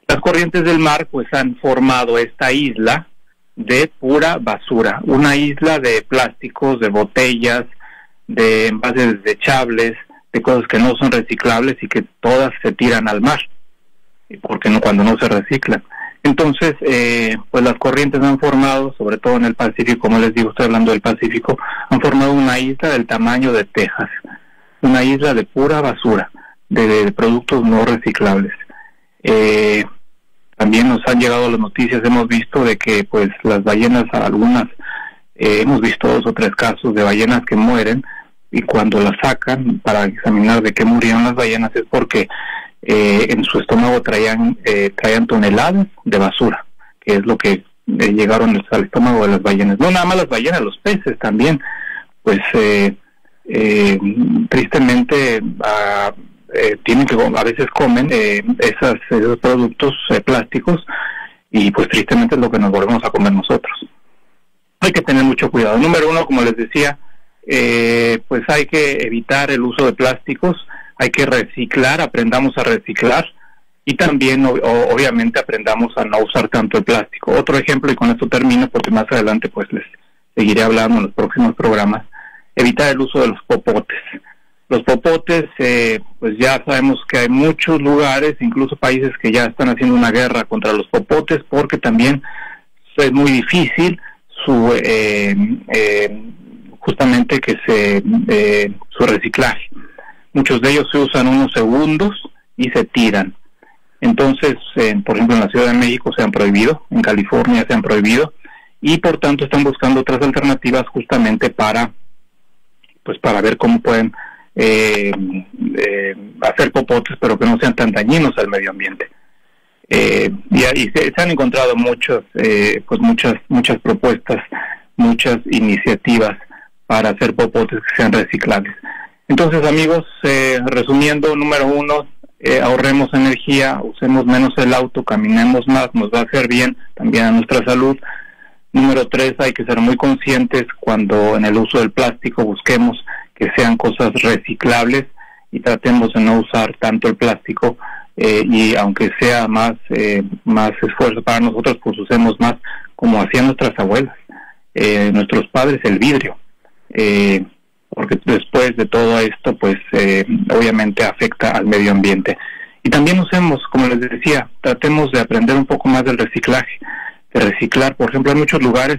Las corrientes del mar pues han formado esta isla de pura basura, una isla de plásticos, de botellas, de envases desechables, de cosas que no son reciclables y que todas se tiran al mar, porque cuando no se reciclan. Entonces, pues las corrientes han formado, sobre todo en el Pacífico, como les digo, estoy hablando del Pacífico, han formado una isla del tamaño de Texas, una isla de pura basura, de productos no reciclables. También nos han llegado las noticias, hemos visto de que pues las ballenas, algunas, hemos visto 2 o 3 casos de ballenas que mueren, y cuando las sacan para examinar de qué murieron las ballenas es porque en su estómago traían toneladas de basura, que es lo que llegaron al estómago de las ballenas. No nada más las ballenas, los peces también, pues tristemente a veces comen esos productos plásticos, y pues tristemente es lo que nos volvemos a comer nosotros. Hay que tener mucho cuidado. Número 1, como les decía, pues hay que evitar el uso de plásticos, hay que reciclar, aprendamos a reciclar, y también obviamente aprendamos a no usar tanto el plástico. Otro ejemplo, y con esto termino porque más adelante pues les seguiré hablando en los próximos programas, evitar el uso de los popotes. Los popotes, pues ya sabemos que hay muchos lugares, incluso países que ya están haciendo una guerra contra los popotes, porque también es muy difícil justamente su reciclaje. Muchos de ellos se usan unos segundos y se tiran. Entonces, por ejemplo, en la Ciudad de México se han prohibido, en California se han prohibido, y por tanto están buscando otras alternativas justamente para ver cómo pueden hacer popotes, pero que no sean tan dañinos al medio ambiente. Y se han encontrado muchas propuestas, muchas iniciativas para hacer popotes que sean reciclables. Entonces, amigos, resumiendo, número 1, ahorremos energía, usemos menos el auto, caminemos más, nos va a hacer bien también a nuestra salud. Número 3, hay que ser muy conscientes cuando en el uso del plástico busquemos que sean cosas reciclables y tratemos de no usar tanto el plástico, y aunque sea más esfuerzo para nosotros, pues usemos más como hacían nuestras abuelas, nuestros padres, el vidrio, porque después de todo esto pues obviamente afecta al medio ambiente. Y también usemos, como les decía, tratemos de aprender un poco más del reciclaje, de reciclar. Por ejemplo, en muchos lugares,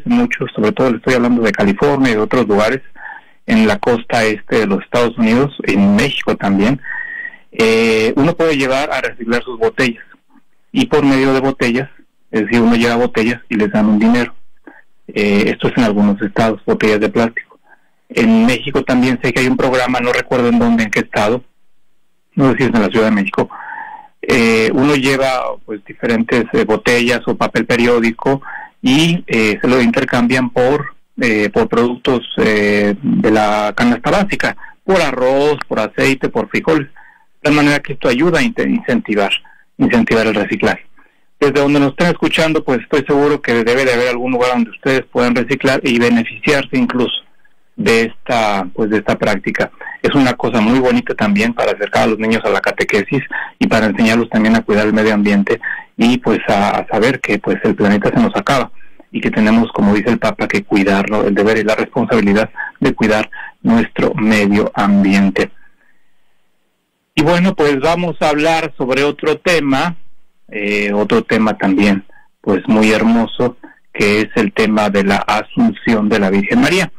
sobre todo le estoy hablando de California y de otros lugares en la costa este de los Estados Unidos, en México también, uno puede llevar a reciclar sus botellas, y por medio de botellas, es decir, uno lleva botellas y les dan un dinero. Esto es en algunos estados, botellas de plástico. En México también sé que hay un programa, no recuerdo en qué estado, no sé si es en la Ciudad de México. Uno lleva pues diferentes botellas o papel periódico y se lo intercambian por productos de la canasta básica, por arroz, por aceite, por frijoles, de manera que esto ayuda a incentivar el reciclaje. Desde donde nos estén escuchando, pues estoy seguro que debe de haber algún lugar donde ustedes puedan reciclar y beneficiarse incluso de esta práctica. Es una cosa muy bonita también para acercar a los niños a la catequesis y para enseñarlos también a cuidar el medio ambiente y pues a saber que pues el planeta se nos acaba y que tenemos, como dice el Papa, que cuidarlo, el deber y la responsabilidad de cuidar nuestro medio ambiente. Y bueno, pues vamos a hablar sobre otro tema también pues muy hermoso, que es el tema de la Asunción de la Virgen María.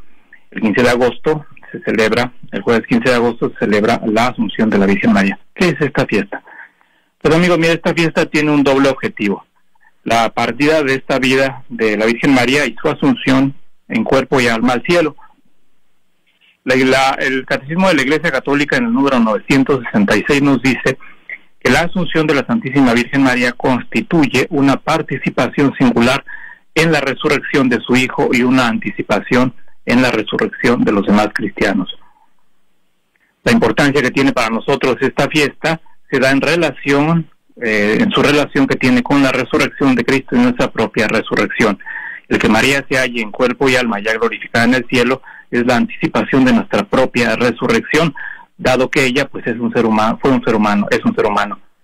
El 15 de agosto se celebra, el jueves 15 de agosto se celebra la Asunción de la Virgen María. ¿Qué es esta fiesta? Pues amigo, mira, esta fiesta tiene un doble objetivo: la partida de esta vida de la Virgen María y su asunción en cuerpo y alma al cielo. El Catecismo de la Iglesia Católica, en el número 966, nos dice que la Asunción de la Santísima Virgen María constituye una participación singular en la resurrección de su Hijo y una anticipación en la resurrección de los demás cristianos. La importancia que tiene para nosotros esta fiesta se da en su relación que tiene con la resurrección de Cristo y nuestra propia resurrección. El que María se halle en cuerpo y alma ya glorificada en el cielo es la anticipación de nuestra propia resurrección, dado que ella pues es un ser humano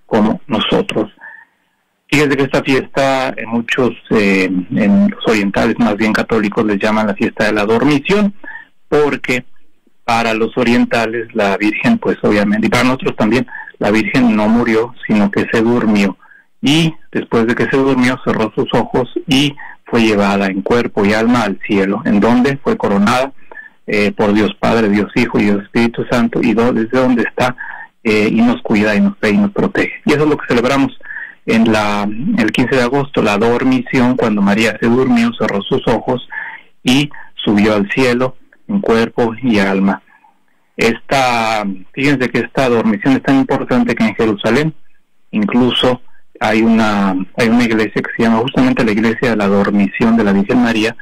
como nosotros. Fíjense que esta fiesta muchos en los orientales, más bien católicos, les llaman la fiesta de la dormición, porque para los orientales la Virgen pues obviamente, y para nosotros también, la Virgen no murió, sino que se durmió, y después de que se durmió cerró sus ojos y fue llevada en cuerpo y alma al cielo, en donde fue coronada por Dios Padre, Dios Hijo y Dios Espíritu Santo, y desde donde está y nos cuida y nos ve y nos protege. Y eso es lo que celebramos el 15 de agosto, la dormición, cuando María se durmió, cerró sus ojos y subió al cielo en cuerpo y alma. Fíjense que esta dormición es tan importante que en Jerusalén incluso hay una iglesia que se llama justamente la Iglesia de la Dormición de la Virgen María,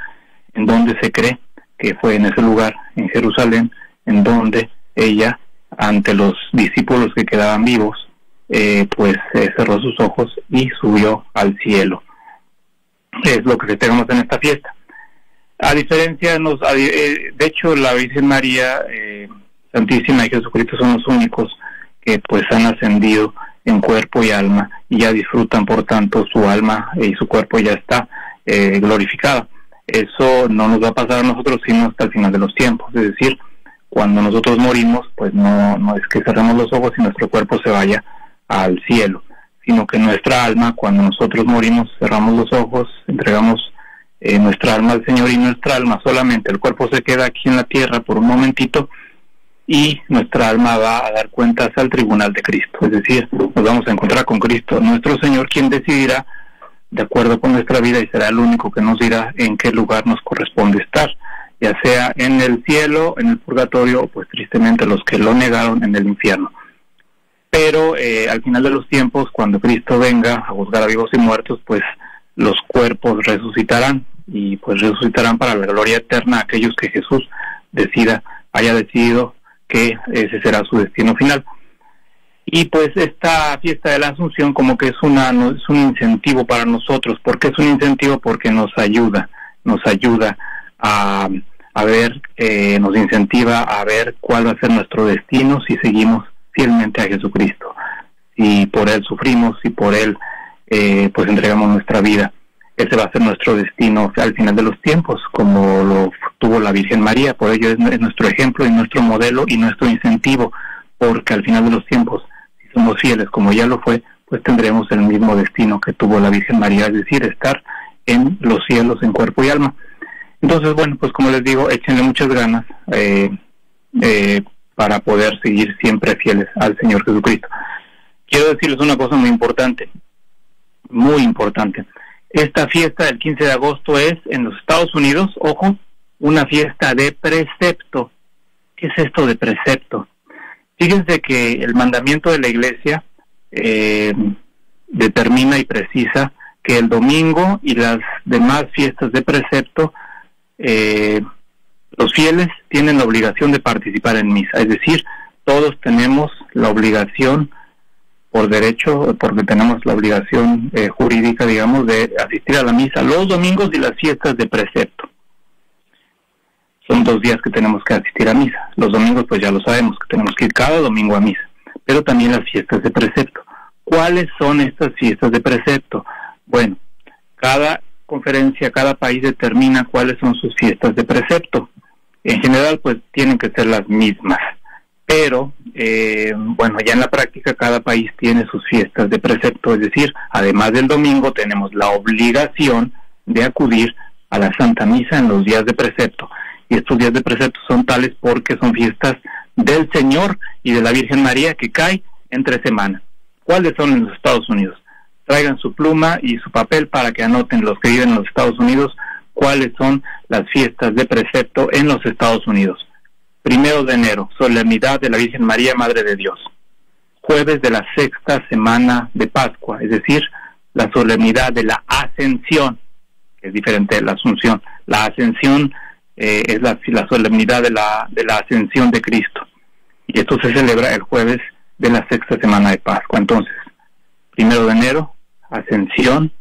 en donde se cree que fue en ese lugar, en Jerusalén, en donde ella, ante los discípulos que quedaban vivos, cerró sus ojos y subió al cielo. Es lo que festejamos en esta fiesta. A diferencia, de hecho, la Virgen María Santísima y Jesucristo son los únicos que pues han ascendido en cuerpo y alma y ya disfrutan, por tanto, su alma y su cuerpo ya está glorificado. Eso no nos va a pasar a nosotros sino hasta el final de los tiempos, es decir, cuando nosotros morimos, pues no es que cerremos los ojos y nuestro cuerpo se vaya al cielo, sino que nuestra alma, cuando nosotros morimos, cerramos los ojos, entregamos nuestra alma al Señor, y nuestra alma solamente, el cuerpo se queda aquí en la tierra por un momentito y nuestra alma va a dar cuentas al tribunal de Cristo, es decir, nos vamos a encontrar con Cristo, nuestro Señor, quien decidirá de acuerdo con nuestra vida y será el único que nos dirá en qué lugar nos corresponde estar, ya sea en el cielo, en el purgatorio, o pues tristemente los que lo negaron en el infierno. Pero al final de los tiempos, cuando Cristo venga a juzgar a vivos y muertos, pues los cuerpos resucitarán, y pues resucitarán para la gloria eterna aquellos que Jesús haya decidido que ese será su destino final. Y pues esta fiesta de la Asunción como que es un incentivo para nosotros. ¿Por qué es un incentivo? Porque nos ayuda a ver, nos incentiva a ver cuál va a ser nuestro destino si seguimos fielmente a Jesucristo, si por Él sufrimos, si por Él pues entregamos nuestra vida. Ese va a ser nuestro destino al final de los tiempos, como lo tuvo la Virgen María. Por ello es nuestro ejemplo y nuestro modelo y nuestro incentivo, porque al final de los tiempos, si somos fieles como ella lo fue, pues tendremos el mismo destino que tuvo la Virgen María, es decir, estar en los cielos en cuerpo y alma. Entonces, bueno, pues como les digo, échenle muchas ganas para poder seguir siempre fieles al Señor Jesucristo. Quiero decirles una cosa muy importante. Esta fiesta del 15 de agosto es en los Estados Unidos, ojo, una fiesta de precepto. ¿Qué es esto de precepto? Fíjense que el mandamiento de la Iglesia determina y precisa que el domingo y las demás fiestas de precepto, los fieles tienen la obligación de participar en misa, es decir, todos tenemos la obligación por derecho, porque tenemos la obligación jurídica, digamos, de asistir a la misa los domingos y las fiestas de precepto. son 2 días que tenemos que asistir a misa. Los domingos pues ya lo sabemos, que tenemos que ir cada domingo a misa, pero también las fiestas de precepto. ¿Cuáles son estas fiestas de precepto? Bueno, cada conferencia, cada país determina cuáles son sus fiestas de precepto. En general pues tienen que ser las mismas, pero bueno, ya en la práctica cada país tiene sus fiestas de precepto, es decir, además del domingo tenemos la obligación de acudir a la Santa Misa en los días de precepto. Y estos días de precepto son tales porque son fiestas del Señor y de la Virgen María que cae entre semana. ¿Cuáles son en los Estados Unidos? Traigan su pluma y su papel para que anoten los que viven en los Estados Unidos cuáles son las fiestas de precepto en los Estados Unidos. 1 de enero, solemnidad de la Virgen María, Madre de Dios. Jueves de la 6ª semana de Pascua, es decir, la solemnidad de la Ascensión, que es diferente de la Asunción. La Ascensión es la solemnidad de la Ascensión de Cristo. Y esto se celebra el jueves de la 6ª semana de Pascua. Entonces, 1 de enero, Ascensión.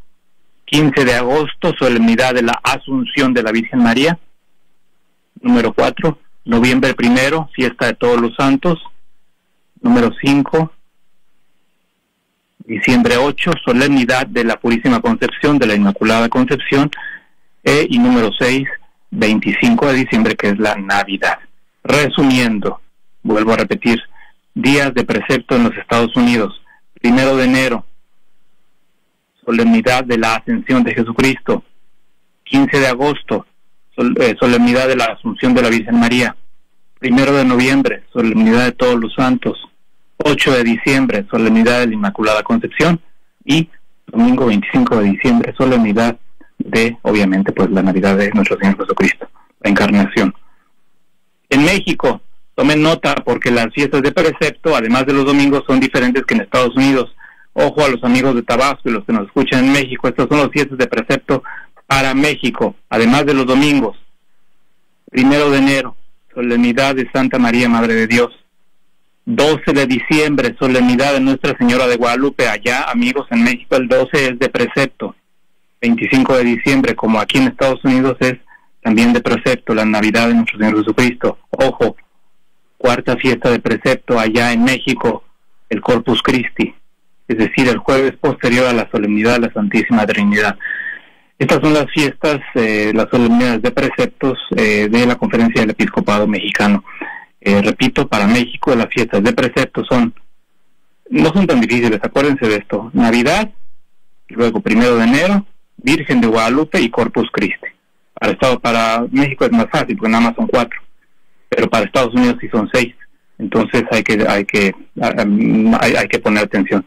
15 de agosto, solemnidad de la Asunción de la Virgen María. Número 4, noviembre 1, fiesta de todos los santos. Número 5, diciembre 8, solemnidad de la Purísima Concepción, de la Inmaculada Concepción. Y número 6, 25 de diciembre, que es la Navidad. Resumiendo, vuelvo a repetir, días de precepto en los Estados Unidos. 1 de enero, solemnidad de la Ascensión de Jesucristo. 15 de agosto, solemnidad de la Asunción de la Virgen María. 1 de noviembre, solemnidad de todos los santos. 8 de diciembre, solemnidad de la Inmaculada Concepción. Y domingo 25 de diciembre, solemnidad de, obviamente, pues la Navidad de nuestro Señor Jesucristo, la Encarnación. En México, tomen nota porque las fiestas de precepto, además de los domingos, son diferentes que en Estados Unidos. Ojo a los amigos de Tabasco y los que nos escuchan en México, estas son las fiestas de precepto para México, además de los domingos. 1 de enero, solemnidad de Santa María, Madre de Dios. 12 de diciembre, solemnidad de Nuestra Señora de Guadalupe. Allá, amigos, en México el 12 es de precepto. 25 de diciembre, como aquí en Estados Unidos, es también de precepto, la Navidad de nuestro Señor Jesucristo. Ojo, 4ª fiesta de precepto allá en México, el Corpus Christi, es decir, el jueves posterior a la solemnidad de la Santísima Trinidad. Estas son las fiestas, las solemnidades de preceptos de la Conferencia del Episcopado Mexicano. Repito, para México las fiestas de preceptos no son tan difíciles, acuérdense de esto: Navidad, luego 1 de enero, Virgen de Guadalupe y Corpus Christi. Para México es más fácil, porque nada más son 4, pero para Estados Unidos sí son 6. Entonces hay que poner atención.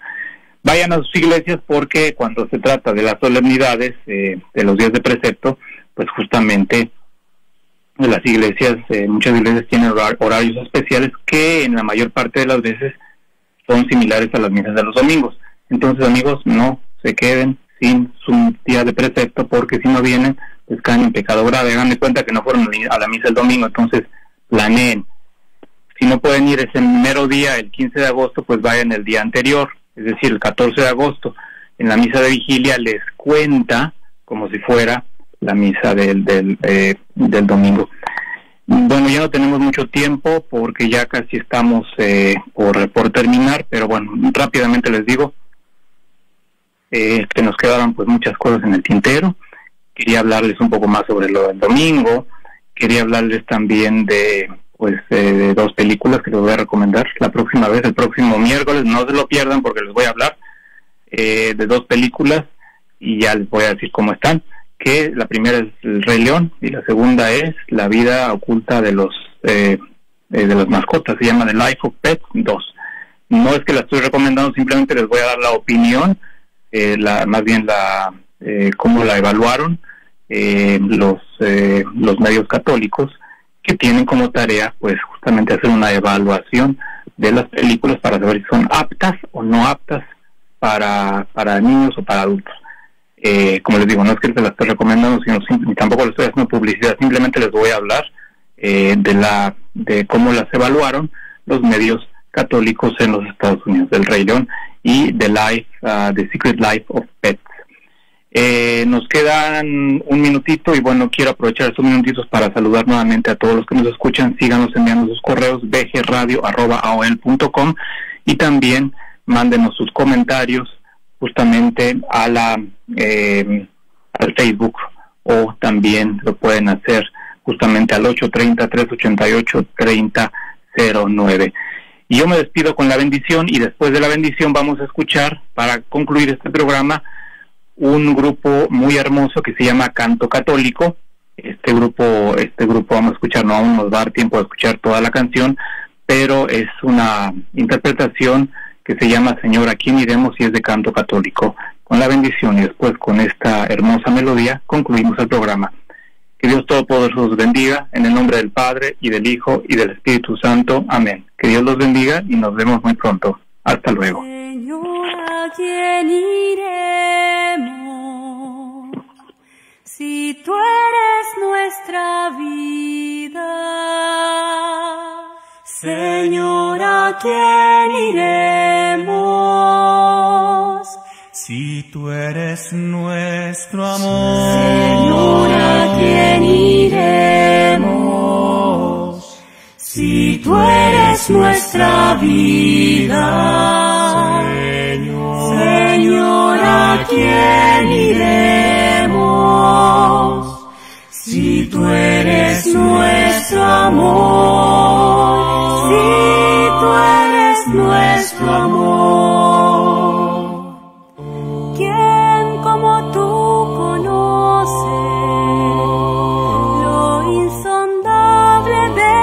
Vayan a sus iglesias porque cuando se trata de las solemnidades de los días de precepto, pues justamente las iglesias, muchas iglesias tienen horarios especiales que en la mayor parte de las veces son similares a las misas de los domingos. Entonces, amigos, no se queden sin su día de precepto, porque si no vienen, pues caen en pecado grave. Hagan de cuenta que no fueron a la misa el domingo, entonces planeen. Si no pueden ir ese mero día, el 15 de agosto, pues vayan el día anterior, es decir, el 14 de agosto. En la misa de vigilia les cuenta como si fuera la misa del domingo. Bueno, ya no tenemos mucho tiempo porque ya casi estamos por terminar, pero bueno, rápidamente les digo que nos quedaron pues muchas cosas en el tintero. Quería hablarles un poco más sobre lo del domingo. Quería hablarles también de 2 películas que les voy a recomendar la próxima vez, el próximo miércoles. No se lo pierdan porque les voy a hablar de 2 películas y ya les voy a decir cómo están. Que la primera es El Rey León y la segunda es La vida oculta de las mascotas. Se llama The Life of Pets 2. No es que la estoy recomendando, simplemente les voy a dar la opinión, cómo la evaluaron los medios católicos, que tienen como tarea pues justamente hacer una evaluación de las películas para saber si son aptas o no aptas para niños o para adultos. Como les digo, no es que se las estoy recomendando, ni tampoco les estoy haciendo publicidad, simplemente les voy a hablar de cómo las evaluaron los medios católicos en los Estados Unidos, del Rey León y The Secret Life of Pets. Nos quedan un minutito y bueno, quiero aprovechar estos minutitos para saludar nuevamente a todos los que nos escuchan. Síganos enviando sus correos bgradio@aol.com y también mándenos sus comentarios justamente a al Facebook, o también lo pueden hacer justamente al 830-388-3009. Y yo me despido con la bendición, y después de la bendición vamos a escuchar, para concluir este programa, un grupo muy hermoso que se llama Canto Católico. Este grupo vamos a escuchar, no aún nos va a dar tiempo de escuchar toda la canción, pero es una interpretación que se llama Señor, ¿a quién iremos?, y es de Canto Católico. Con la bendición y después con esta hermosa melodía concluimos el programa. Que Dios Todopoderoso los bendiga, en el nombre del Padre, y del Hijo, y del Espíritu Santo. Amén. Que Dios los bendiga y nos vemos muy pronto. Hasta luego. Señor, ¿a quién iremos? Si tú eres nuestra vida. Señor, ¿a quién iremos? Si tú eres nuestro amor. Señor, ¿a quién iremos? Si tú eres nuestra vida. Señor, ¿a quién iremos? Si tú eres nuestro amor. Si tú eres nuestro amor. ¿Quién como tú conoce lo insondable de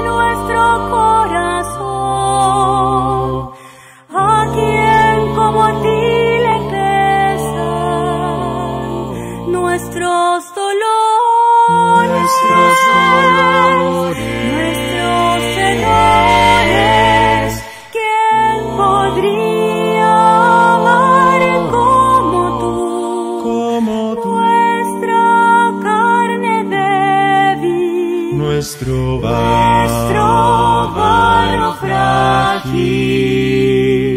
nuestro corazón? ¿A quién como a ti le pesan nuestros dolores? Nuestros errores. ¿Quién podría amar como tú? Nuestra carne débil, Nuestro barro frágil.